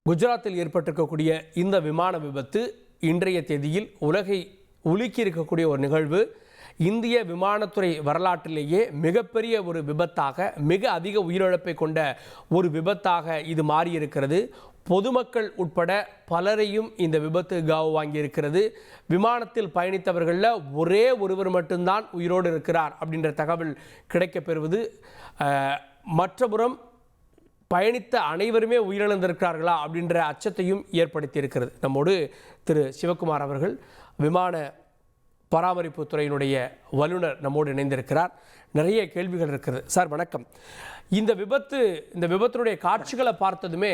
குஜராத்தில் ஏற்பட்டிருக்கக்கூடிய இந்த விமான விபத்து இன்றைய தேதியில் உலகை உலுக்கி இருக்கக்கூடிய ஒரு நிகழ்வு. இந்திய விமானத்துறை வரலாற்றிலேயே மிகப்பெரிய ஒரு விபத்தாக, மிக அதிக உயிரிழப்பை கொண்ட ஒரு விபத்தாக இது மாறியிருக்கிறது. பொதுமக்கள் உட்பட பலரையும் இந்த விபத்து காவு வாங்கியிருக்கிறது. விமானத்தில் பயணித்தவர்களில் ஒரே ஒருவர் மட்டும்தான் உயிரோடு இருக்கிறார் அப்படின்ற தகவல் கிடைக்கப்பெறுவது. மற்றபுறம் பயணித்த அனைவருமே உயிரிழந்திருக்கிறார்களா அப்படின்ற அச்சத்தையும் ஏற்படுத்தி இருக்கிறது. நம்மோடு திரு சிவகுமார் அவர்கள், விமான பராமரிப்பு துறையினுடைய வல்லுநர், நம்மோடு இணைந்திருக்கிறார். நிறைய கேள்விகள் இருக்கிறது. சார் வணக்கம். இந்த விபத்தினுடைய காட்சிகளை பார்த்ததுமே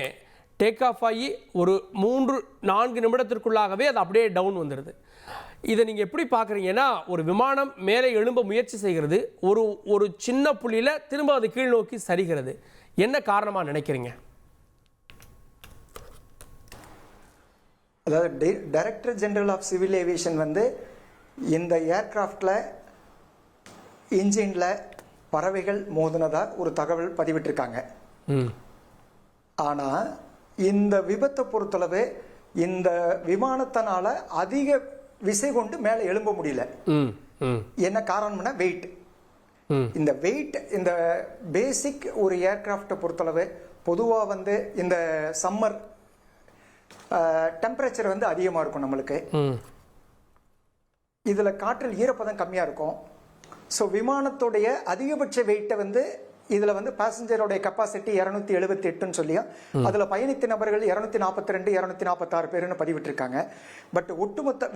டேக் ஆஃப் ஆகி ஒரு 3-4 நிமிடத்திற்குள்ளாகவே அது அப்படியே டவுன் வந்துடுது. இதை நீங்கள் எப்படி பார்க்குறீங்கன்னா, ஒரு விமானம் மேலே எழும்ப முயற்சி செய்கிறது, ஒரு சின்ன புள்ளியில் திரும்ப அது கீழ் நோக்கி சரிகிறது. என்ன காரணமாக நினைக்கிறீங்க? அதாவது director general of civil aviation வந்து இந்த ஏர்கிராஃப்டில் இன்ஜினில் பறவைகள் மோதினதாக ஒரு தகவல் பதிவிட்டிருக்காங்க. ஆனால் இந்த விபத்தை பொறுத்தளவு இந்த விமானத்தினால அதிக விசை கொண்டு மேலே எழும்ப முடியல. என்ன காரணம்னா வெயிட். இந்த வெயிட், இந்த பேசிக் ஒரு ஏர்கிராஃப்டை பொறுத்தளவு பொதுவாக வந்து இந்த சம்மர் டெம்பரேச்சர் வந்து அதிகமாக இருக்கும் நம்மளுக்கு. இதில் காற்றில் ஈரப்பதம் கம்மியாக இருக்கும். ஸோ விமானத்துடைய அதிகபட்ச வெயிட்டை வந்து இதில் வந்து பேசஞ்சரோடைய கெப்பாசிட்டி 278ன்னு சொல்லியும் அதில் பயணித்த நபர்கள் 242, 246 பேருன்னு பதிவிட்டிருக்காங்க. பட் ஒட்டுமொத்த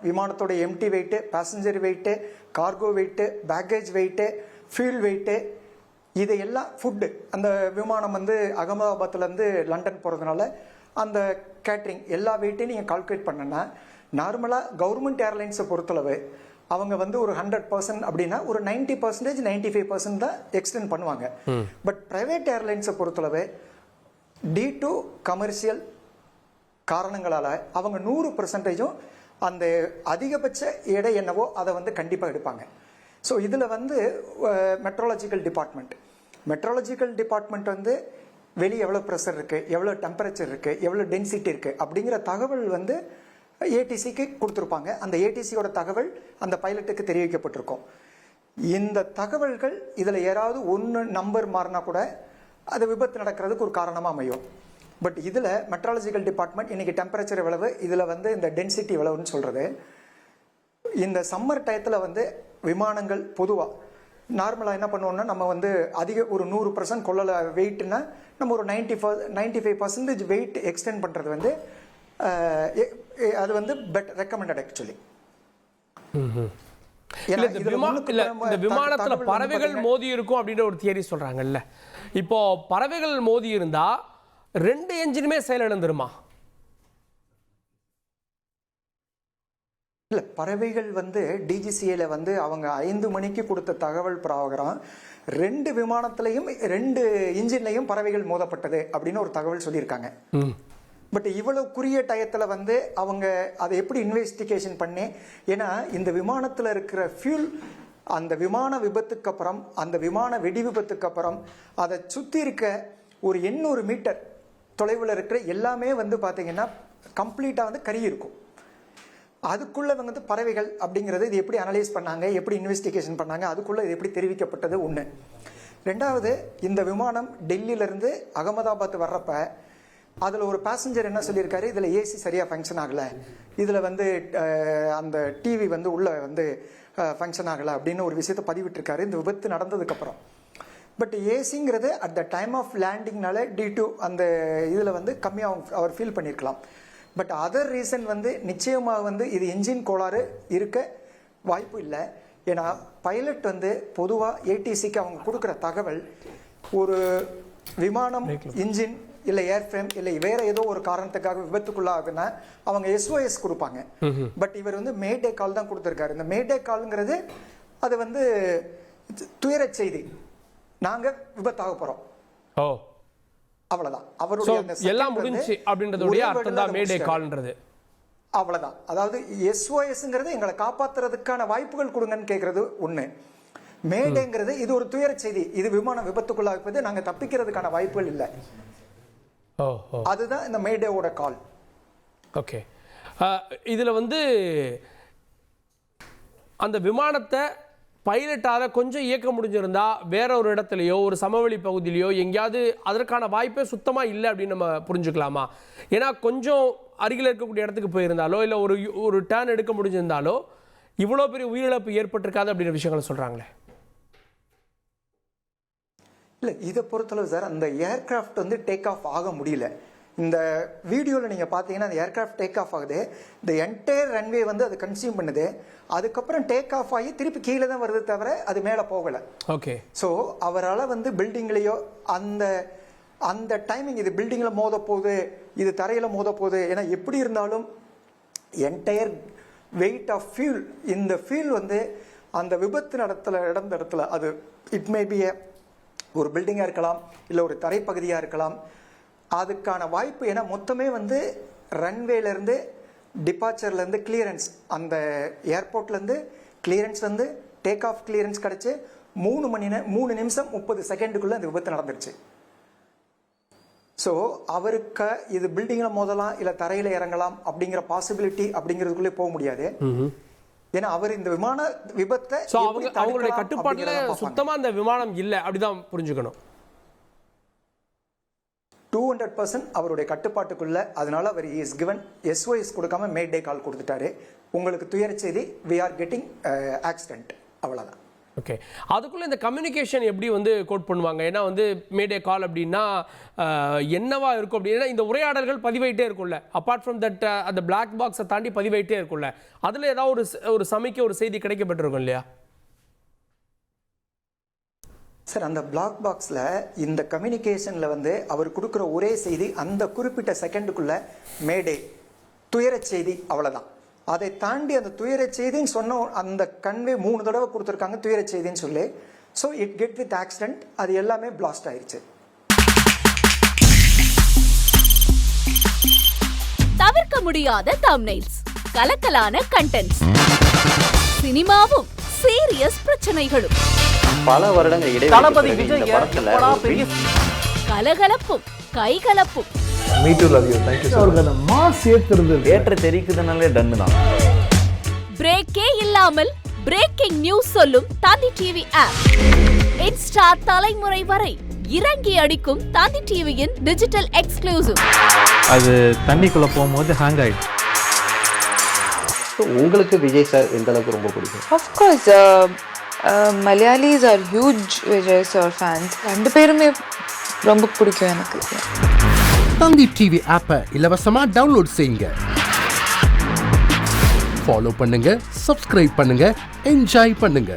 விமானத்தோடைய empty weight, passenger weight, cargo weight, package weight, fuel weight, இதையெல்லாம் ஃபுட்டு, அந்த விமானம் வந்து அகமதாபாத்லேருந்து லண்டன் போகிறதுனால அந்த கேட்ரிங் எல்லா வெயிட்டையும் நீங்கள் கால்குலேட் பண்ணனா, நார்மலாக கவர்மெண்ட் ஏர்லைன்ஸை பொறுத்தளவு அவங்க வந்து ஒரு 100% அப்படின்னா ஒரு 90%, 95% தான் எக்ஸ்டெண்ட் பண்ணுவாங்க. பட் பிரைவேட் ஏர்லைன்ஸை பொறுத்தளவு டி டு கமர்ஷியல் காரணங்களால் அவங்க 100% அந்த அதிகபட்ச எடை என்னவோ அதை வந்து கண்டிப்பாக எடுப்பாங்க. ஸோ இதில் வந்து மெட்ரோலாஜிக்கல் டிபார்ட்மெண்ட் வந்து வெளியே எவ்வளோ ப்ரெஷர் இருக்குது, எவ்வளோ டெம்பரேச்சர் இருக்குது, எவ்வளோ டென்சிட்டி இருக்குது அப்படிங்கிற தகவல் வந்து ஏடிசிக்கு கொடுத்துருப்பாங்க. அந்த ஏடிசியோட தகவல் அந்த பைலட்டுக்கு தெரிவிக்கப்பட்டிருக்கும். இந்த தகவல்கள் இதில் யாராவது ஒன்று நம்பர் மாறினா கூட அது விபத்து நடக்கிறதுக்கு ஒரு காரணமாக அமையும். பட் இதில் மெட்ராலஜிக்கல் டிபார்ட்மெண்ட் இன்னைக்கு டெம்பரேச்சர் எவ்வளவு, இதில் வந்து இந்த டென்சிட்டி எவ்வளவுன்னு சொல்கிறது. இந்த சம்மர் டயத்தில் வந்து விமானங்கள் பொதுவாக நார்மலாக என்ன பண்ணுவோம்னா, நம்ம வந்து அதிக ஒரு 100% கொள்ளல வெயிட்னா நம்ம ஒரு 95% வெயிட் எக்ஸ்டெண்ட் பண்ணுறது வந்து அது வந்து ரெக்கமெண்டட் ஆக்சுவலி. இந்த விமானத்துல பறவைகள் மோதி இருக்கும் அப்படின்ற ஒரு தியரி சொல்றாங்கல்ல. இப்போ பறவைகள் மோதி இருந்தா 2 என்ஜினுமே செயலிழந்துருமா? இல்ல, பறவைகள் வந்து டிஜிசிஏல வந்து அவங்க 5 மணிக்கு கொடுத்த தகவல் பிரகாரம் 2 விமானத்திலையும் 2 இன்ஜின்லையும் பறவைகள் மோதப்பட்டது அப்படின்னு ஒரு தகவல் சொல்லியிருக்காங்க. பட் இவ்வளவு குறுகிய டயத்தில் வந்து அவங்க அதை எப்படி இன்வெஸ்டிகேஷன் பண்ணி, ஏன்னா இந்த விமானத்தில் இருக்கிற ஃபியூல் அந்த விமான விபத்துக்கு அப்புறம், அந்த விமான வெடி விபத்துக்கு அப்புறம் அதை சுற்றி இருக்க ஒரு 800 மீட்டர் தொலைவில் இருக்கிற எல்லாமே வந்து பார்த்தீங்கன்னா கம்ப்ளீட்டாக வந்து கறி இருக்கும். அதுக்குள்ளே வந்து பறவைகள் அப்படிங்கிறது இது எப்படி அனலைஸ் பண்ணாங்க, எப்படி இன்வெஸ்டிகேஷன் பண்ணாங்க, அதுக்குள்ளே இது எப்படி தெரிவிக்கப்பட்டது ஒன்று. ரெண்டாவது, இந்த விமானம் டெல்லியிலேருந்து அகமதாபாத் வர்றப்ப அதில் ஒரு பேசஞ்சர் என்ன சொல்லியிருக்காரு, இதில் ஏசி சரியாக ஃபங்க்ஷன் ஆகலை, இதில் வந்து அந்த டிவி வந்து உள்ளே வந்து ஃபங்க்ஷன் ஆகலை அப்படின்னு ஒரு விஷயத்தை பதிவிட்டிருக்காரு இந்த விபத்து நடந்ததுக்கப்புறம். பட் ஏசிங்கிறது அட் த டைம் ஆஃப் லேண்டிங்னால D2 அந்த இதில் வந்து கம்மியாக அவர் ஃபீல் பண்ணியிருக்கலாம். பட் அதர் ரீசன் வந்து நிச்சயமாக வந்து இது என்ஜின் கோளாறு இருக்க வாய்ப்பு இல்லை. ஏன்னா பைலட் வந்து பொதுவாக ஏடிசிக்கு அவங்க கொடுக்குற தகவல், ஒரு விமானம் இன்ஜின் இல்லை ஏர்ஃப்ரேம் இல்லை வேற ஏதோ ஒரு காரணத்துக்காக விபத்துக்குள்ளாகுன்னா அவங்க SOS கொடுப்பாங்க. பட் இவர் வந்து மேடே கால் தான் கொடுத்துருக்காரு. இந்த மேடே கால்ங்கிறது அது வந்து துயர செய்தி, நாங்கள் விபத்தாக போகிறோம், அவ்வளவுதான். அவருடைய எல்லாம் முடிஞ்சு அப்படின்றதுடைய அர்த்தம் தான் மேடே கால்ன்றது. அவ்வளவுதான். அதாவது SOSங்கிறது எங்களை காப்பாத்துறதுக்கான வாய்ப்புகள் கொடுங்கன்னு கேட்கறது ஒண்ணு. மேடேங்கிறது இது ஒரு துயர செய்தி, இது விமான விபத்துக்குள்ளாகுது, நாங்க தப்பிக்கிறதுக்கான வாய்ப்புகள் இல்லை. அதுதான் இந்த மேடேவோட கால். ஓகே, இதில் வந்து அந்த விமானத்தை பைலட்டால் கொஞ்சம் இயக்க முடிஞ்சிருந்தா வேற ஒரு இடத்துலையோ ஒரு சமவெளி பகுதியிலையோ எங்கேயாவது அதற்கான வாய்ப்பே சுத்தமாக இல்லை அப்படின்னு நம்ம புரிஞ்சுக்கலாமா? ஏன்னா கொஞ்சம் அருகில் இருக்கக்கூடிய இடத்துக்கு போயிருந்தாலோ இல்லை ஒரு டேர்ன் எடுக்க முடிஞ்சிருந்தாலோ இவ்வளோ பெரிய உயிரிழப்பு ஏற்பட்டிருக்காது அப்படின்ற விஷயங்களை சொல்கிறாங்களே. இல்லை, இதை பொறுத்தளவு சார் அந்த ஏர்கிராஃப்ட் வந்து டேக் ஆஃப் ஆக முடியல. இந்த வீடியோவில் நீங்கள் பார்த்தீங்கன்னா அந்த ஏர்கிராஃப்ட் டேக் ஆஃப் ஆகுது, இந்த என்டையர் ரன்வே வந்து அது கன்சியூம் பண்ணுது, அதுக்கப்புறம் டேக் ஆஃப் ஆகி திருப்பி கீழே தான் வருது தவிர அது மேலே போகலை. ஓகே, ஸோ அவரால் வந்து பில்டிங்லேயோ அந்த டைமிங் இது பில்டிங்கில் மோத போகுது, இது தரையில் மோத போகுது, ஏன்னா எப்படி இருந்தாலும் என்டையர் வெயிட் ஆஃப் ஃபியூல், இந்த ஃபியூல் வந்து அந்த விபத்து நடந்த இடத்துல அது இட் மே பி ஒரு பில்டிங்காக இருக்கலாம், இல்லை ஒரு தரைப்பகுதியாக இருக்கலாம், அதுக்கான வாய்ப்பு. ஏன்னா மொத்தமே வந்து ரன்வேலேருந்து டிபார்ச்சர்லேருந்து கிளியரன்ஸ், அந்த ஏர்போர்ட்லேருந்து கிளியரன்ஸ் வந்து டேக் ஆஃப் கிளியரன்ஸ் கிடச்சி 3 நிமிஷம் 30 செகண்டுக்குள்ளே அந்த விபத்து நடந்துருச்சு. ஸோ அவருக்கு இது பில்டிங்கில் மோதலாம் இல்லை தரையில் இறங்கலாம் அப்படிங்கிற பாசிபிலிட்டி அப்படிங்கிறதுக்குள்ளே போக முடியாது. ஏன்னா அவர் இந்த விமான விபத்தை அவங்களுடைய கட்டுப்பாட்டில் சுத்தமாக அந்த விமானம் இல்லை அப்படிதான் புரிஞ்சுக்கணும். 200% அவருடைய கட்டுப்பாட்டுக்குள்ள. அதனால அவர் இஸ் கிவன் SOS கொடுக்காம மேடே கால் கொடுத்துட்டாரு, உங்களுக்கு துயர செய்தி, we are getting accident, அவ்வளோதான். ஓகே, அதுக்குள்ளே இந்த கம்யூனிகேஷன் எப்படி வந்து கோட் பண்ணுவாங்க? ஏன்னா வந்து மேடே கால் அப்படின்னா என்னவா இருக்கும் அப்படின்னா இந்த உரையாடல்கள் பதிவாயிட்டே இருக்கும்ல, அப்பார்ட் ஃப்ரம் தட் அந்த பிளாக் பாக்ஸை தாண்டி பதிவாயிட்டே இருக்கும்ல, அதில் ஏதாவது ஒரு சமைக்க ஒரு செய்தி கிடைக்கப்பட்டிருக்கும் இல்லையா சார்? அந்த பிளாக் பாக்ஸில் இந்த கம்யூனிகேஷனில் வந்து அவர் கொடுக்குற ஒரே செய்தி அந்த குறிப்பிட்ட செகண்டுக்குள்ள மேடே துயர செய்தி, அவ்வளோதான். அதை தாண்டி அந்த துயர செய்தின்னு சொன்ன அந்த கன்வே 3 தடவை கொடுத்துருக்காங்க துயர செய்தின்னு சொல்லி. So it get with accident, அது எல்லாமே பிளாஸ்ட் ஆயிடுச்சு. தவிர்க்க முடியாத தம்ப்நெயில்ஸ், கலக்கலான கண்டென்ட்ஸ், சினிமாவும் சீரியஸ் பிரச்சனைகளும், பல வருடங்கள் இடைவெளி கலகலப்பும் கைகலப்பும், Me too, love you. Thank you so much. Mass ஏத்துறது ஏற்ற தெரிக்குதுனாலே டன்னு தான். பிரேக்கே இல்லாமல் பிரேக்கிங் நியூஸ் சொல்லும் தந்தி டிவி ஆப். இன்ஸ்டா தலைமுறை வரை இறங்கி அடிக்கும் தந்தி டிவியின் டிஜிட்டல் எக்ஸ்க்ளூசிவ். அது தண்ணிக்குள்ள போகும்போது ஹேங் ஆயிடுச்சு. உங்களுக்கு விஜய் சார் எந்த அளவுக்கு ரொம்ப பிடிக்கும்? Of course, Malayalis are huge Vijay sir fans. ரெண்டு பேருமே ரொம்ப பிடிக்கும் எனக்கு. தந்தி டிவி ஆப்பை இலவசமா டவுன்லோட் செய்யுங்க, ஃபாலோ பண்ணுங்க, சப்ஸ்கிரைப் பண்ணுங்க, என்ஜாய் பண்ணுங்க.